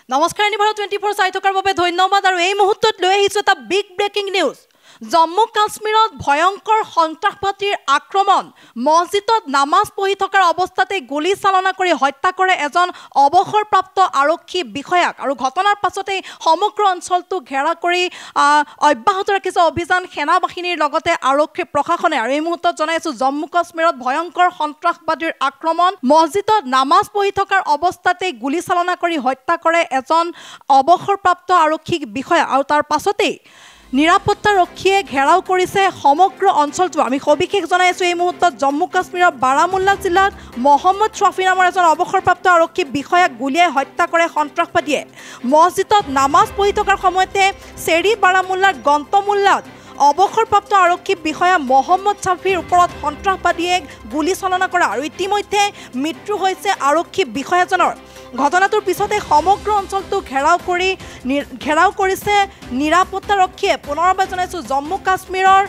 নমস্কাৰ নিভাৰত 24 চাই থকাৰ বাবে ধন্যবাদ আৰু এই মুহূৰ্তত লৈ আহিছো এটা বিগ ব্ৰেকিং নিউজ জম্মু কাশ্মীৰত ভয়ংকৰ সন্ত্ৰাসবাদীৰ আক্ৰমণ মছজিদত নামাজ পঢ়ি থকাৰ অৱস্থাতে গুলি চালনা কৰি হত্যা কৰে এজন অৱসৰপ্ৰাপ্ত আৰক্ষী বিষয়াক আৰু ঘটনাৰ পাছতে সমগ্ৰ অঞ্চলটো ঘেৰা কৰি অব্যাহত ৰাখিছে অভিযান সেনা বাহিনীৰ লগতে আৰক্ষী প্ৰশাসনে আৰু এই মুহূৰ্তত জনাইছো জম্মু কাশ্মীৰত ভয়ংকৰ সন্ত্ৰাসবাদীৰ আক্ৰমণ মছজিদত নামাজ পঢ়ি থকাৰ অৱস্থাতে গুলি চালনা কৰি হত্যা কৰে এজন অৱসৰপ্ৰাপ্ত আৰক্ষী বিষয়া আৰু তাৰ পাছতে নিৰাপত্তাৰক্ষীয়ে ঘেৰাও কৰিছে সমগ্ৰ অঞ্চলটো আমি সবিশেষ জনাইছো এই মুহূৰ্তত জম্মু কাশ্মীৰৰ বাৰামুল্লা জিলাত মহম্মদ শ্বাফি নামৰ এজন অৱসৰপ্ৰাপ্ত আৰক্ষী বিষয়াক গুলিয়াই হত্যা কৰে সন্ত্ৰাসবাদীয়ে মছজিদত নামাজ পঢ়ি থকাৰ সময়তে চেৰি বাৰামুল্লাৰ গন্তমুল্লাত অৱসৰপ্ৰাপ্ত আৰক্ষী বিষয়া মহম্মদ শ্বাফিৰ ওপৰত সন্ত্ৰাসবাদীয়ে গুলি চালনা কৰা আৰু ইতিমধ্যে মৃত্যু হৈছে আৰক্ষী বিষয়াজনৰ ঘটনাটোৰ পিছতে সমগ্ৰ অঞ্চলটো ঘেৰাও কৰিছে নিৰাপত্তাৰক্ষীয়ে পুনৰবাৰ জনাইছো জম্মু কাশ্মীৰৰ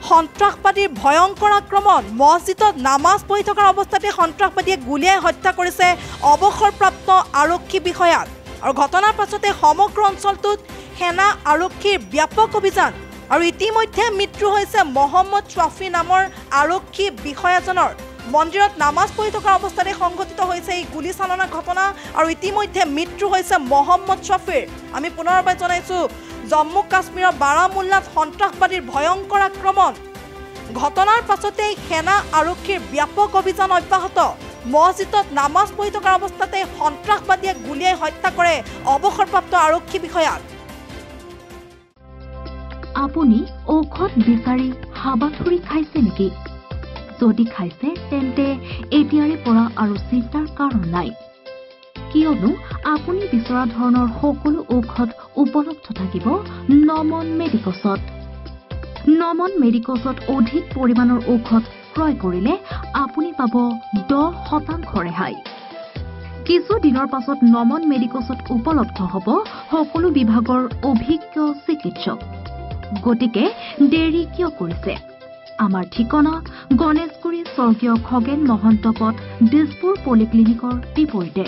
সন্ত্ৰাসবাদীৰ ভয়ংকৰ আক্ৰমণ মছজিদত নামাজ পঢ়ি থকাৰ অৱস্থাতে সন্ত্ৰাসবাদীয়ে গুলিয়াই হত্যা কৰিছে অৱসৰপ্ৰাপ্ত আৰক্ষী বিষয়াক আৰু ঘটনাৰ পাছতে সমগ্ৰ অঞ্চলটোত সেনা আৰক্ষীৰ ব্যাপক অভিযান আৰু ইতিমধ্যে মৃত্যু হৈছে মহম্মদ শ্বাফি নামৰ আৰক্ষী বিষয়াজনৰ মন্দিৰত নামাজ পঢ়ি থকাৰ অৱস্থাতে সংঘটিত হৈছে এই গুলি চালনা ঘটনা আৰু ইতিমধ্যে মৃত্যু হৈছে মহম্মদ শ্বাফিৰ আমি পুনৰবাৰ জনাইছো জম্মু কাশ্মীৰৰ বাৰামুল্লাত সন্ত্ৰাসবাদীৰ ভয়ংকৰ আক্ৰমণ ঘটনাৰ পাছতে সেনা আৰক্ষীৰ ব্যাপক অভিযান অব্যাহত মছজিদত নামাজ পঢ়ি থকাৰ অৱস্থাতে সন্ত্ৰাসবাদীয়ে গুলিয়াই হত্যা কৰে অৱসৰপ্ৰাপ্ত আৰক্ষী বিষয়াক আপুনি ঔষধ বিচাৰি হাবাথুৰি খাইছে নেকি যদি খাইছে তেন্তে এতিয়াৰে পৰা আৰু চিন্তাৰ কাৰণ নাই কিয়নো আপুনি বিচৰা ধৰণৰ সকলো ঔষধ উপলব্ধ থাকিব নমন মেডিকছত অধিক পৰিমাণৰ ঔষধ ক্ৰয় কৰিলে আপুনি পাব 10% ৰেহাই কিছু দিনৰ পাছত নমন মেডিকছত উপলব্ধ হ'ব সকলো বিভাগৰ অভিজ্ঞ চিকিৎসক গতিকে দেৰি কিয় কৰিছে আমাৰ ঠিকনা গণেশগুৰি স্বৰ্গীয় খগেন মহন্ত পথ দিছপুৰ পলিক্লিনিকৰ বিপৰীতে